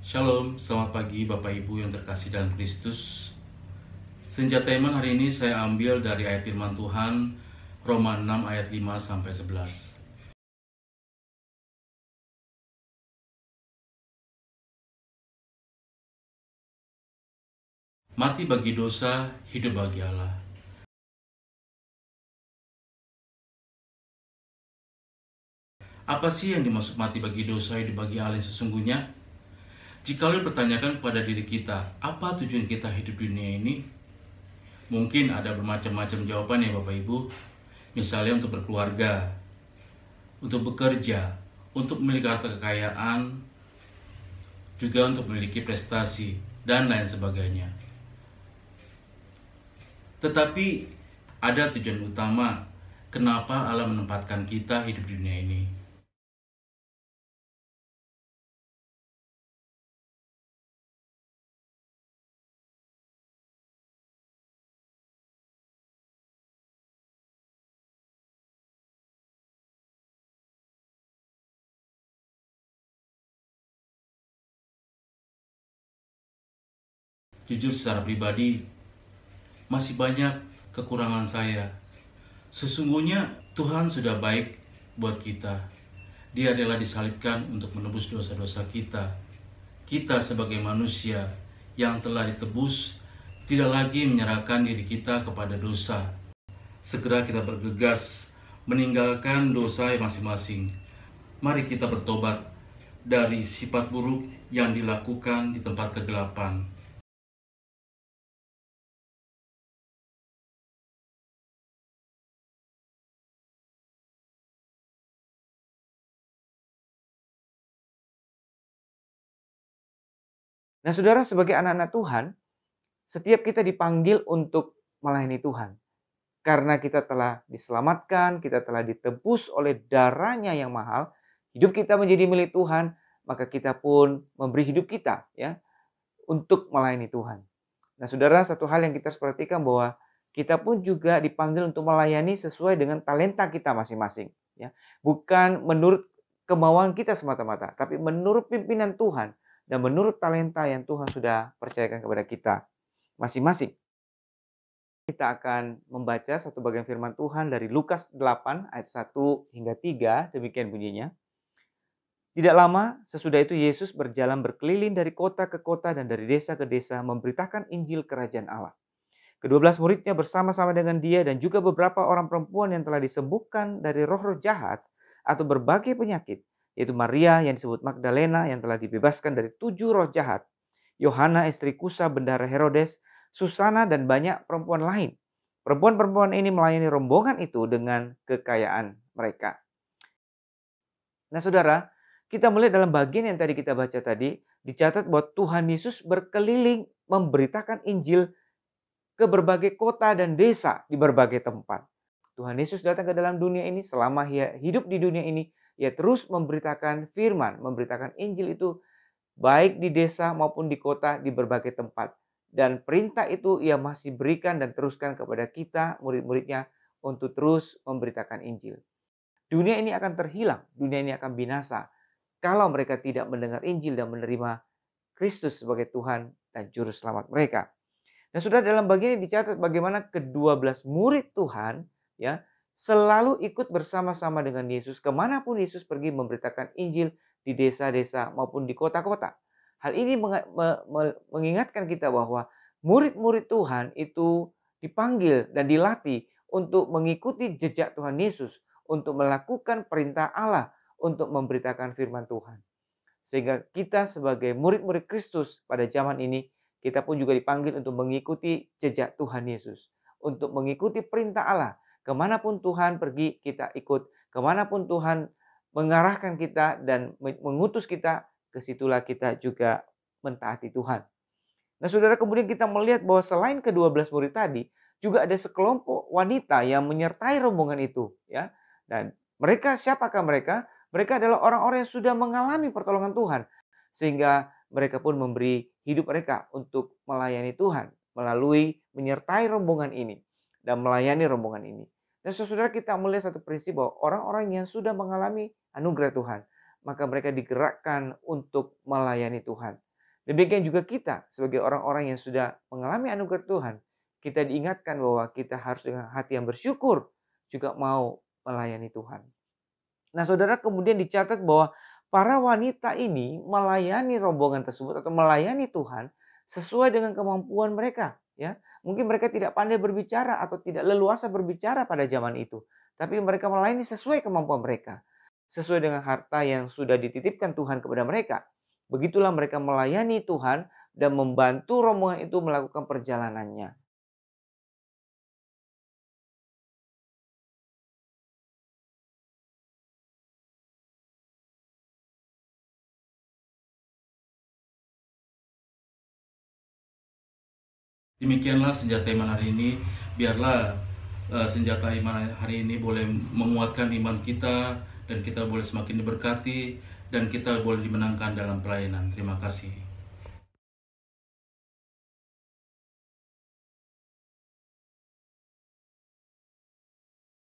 Shalom, selamat pagi Bapak Ibu yang terkasih dalam Kristus. Senjata iman hari ini saya ambil dari ayat firman Tuhan Roma 6 ayat 5-11. Mati bagi dosa, hidup bagi Allah. Apa sih yang dimaksud mati bagi dosa, hidup bagi Allah yang sesungguhnya? Jika lu pertanyakan kepada diri kita, apa tujuan kita hidup di dunia ini? Mungkin ada bermacam-macam jawaban ya Bapak Ibu. Misalnya untuk berkeluarga, untuk bekerja, untuk memiliki harta kekayaan, juga untuk memiliki prestasi, dan lain sebagainya. Tetapi ada tujuan utama kenapa Allah menempatkan kita hidup di dunia ini. Jujur secara pribadi, masih banyak kekurangan saya. Sesungguhnya Tuhan sudah baik buat kita. Dia rela disalibkan untuk menebus dosa-dosa kita. Kita sebagai manusia yang telah ditebus tidak lagi menyerahkan diri kita kepada dosa. Segera kita bergegas meninggalkan dosa masing-masing. Mari kita bertobat dari sifat buruk yang dilakukan di tempat kegelapan. Nah, saudara, sebagai anak-anak Tuhan, setiap kita dipanggil untuk melayani Tuhan. Karena kita telah diselamatkan, kita telah ditebus oleh darahnya yang mahal, hidup kita menjadi milik Tuhan, maka kita pun memberi hidup kita ya untuk melayani Tuhan. Nah, saudara, satu hal yang kita harus perhatikan bahwa kita pun juga dipanggil untuk melayani sesuai dengan talenta kita masing-masing. Ya. Bukan menurut kemauan kita semata-mata, tapi menurut pimpinan Tuhan dan menurut talenta yang Tuhan sudah percayakan kepada kita masing-masing. Kita akan membaca satu bagian firman Tuhan dari Lukas 8 ayat 1 hingga 3, demikian bunyinya. Tidak lama sesudah itu Yesus berjalan berkeliling dari kota ke kota dan dari desa ke desa memberitakan Injil Kerajaan Allah. Kedua belas muridnya bersama-sama dengan dia dan juga beberapa orang perempuan yang telah disembuhkan dari roh-roh jahat atau berbagai penyakit, yaitu Maria yang disebut Magdalena yang telah dibebaskan dari 7 roh jahat, Yohana istri Kusa bendahara Herodes, Susana dan banyak perempuan lain. Perempuan-perempuan ini melayani rombongan itu dengan kekayaan mereka. Nah, saudara, kita melihat dalam bagian yang tadi kita baca tadi, dicatat bahwa Tuhan Yesus berkeliling memberitakan Injil ke berbagai kota dan desa di berbagai tempat. Tuhan Yesus datang ke dalam dunia ini, selama ia hidup di dunia ini, ia terus memberitakan firman, memberitakan Injil itu baik di desa maupun di kota, di berbagai tempat. Dan perintah itu ia masih berikan dan teruskan kepada kita, murid-muridnya, untuk terus memberitakan Injil. Dunia ini akan terhilang, dunia ini akan binasa kalau mereka tidak mendengar Injil dan menerima Kristus sebagai Tuhan dan Juru Selamat mereka. Dan sudah dalam bagian ini dicatat bagaimana ke-12 murid Tuhan ya selalu ikut bersama-sama dengan Yesus kemanapun Yesus pergi memberitakan Injil di desa-desa maupun di kota-kota. Hal ini mengingatkan kita bahwa murid-murid Tuhan itu dipanggil dan dilatih untuk mengikuti jejak Tuhan Yesus, untuk melakukan perintah Allah, untuk memberitakan firman Tuhan. Sehingga kita sebagai murid-murid Kristus pada zaman ini, kita pun juga dipanggil untuk mengikuti jejak Tuhan Yesus. Untuk mengikuti perintah Allah. Kemanapun Tuhan pergi, kita ikut. Kemanapun Tuhan mengarahkan kita dan mengutus kita, kesitulah kita juga mentaati Tuhan. Nah, saudara, kemudian kita melihat bahwa selain ke-12 murid tadi, juga ada sekelompok wanita yang menyertai rombongan itu. Ya. Dan mereka, siapakah mereka? Mereka adalah orang-orang yang sudah mengalami pertolongan Tuhan. Sehingga mereka pun memberi hidup mereka untuk melayani Tuhan. Melalui menyertai rombongan ini. Dan melayani rombongan ini. Dan saudara, kita melihat satu prinsip bahwa orang-orang yang sudah mengalami anugerah Tuhan. Maka mereka digerakkan untuk melayani Tuhan. Demikian juga kita sebagai orang-orang yang sudah mengalami anugerah Tuhan, kita diingatkan bahwa kita harus dengan hati yang bersyukur juga mau melayani Tuhan. Nah, saudara, kemudian dicatat bahwa para wanita ini melayani rombongan tersebut atau melayani Tuhan sesuai dengan kemampuan mereka, ya. Mungkin mereka tidak pandai berbicara atau tidak leluasa berbicara pada zaman itu, tapi mereka melayani sesuai kemampuan mereka, sesuai dengan harta yang sudah dititipkan Tuhan kepada mereka. Begitulah mereka melayani Tuhan dan membantu rombongan itu melakukan perjalanannya. Demikianlah senjata iman hari ini. Biarlah senjata iman hari ini boleh menguatkan iman kita, dan kita boleh semakin diberkati, dan kita boleh dimenangkan dalam pelayanan. Terima kasih.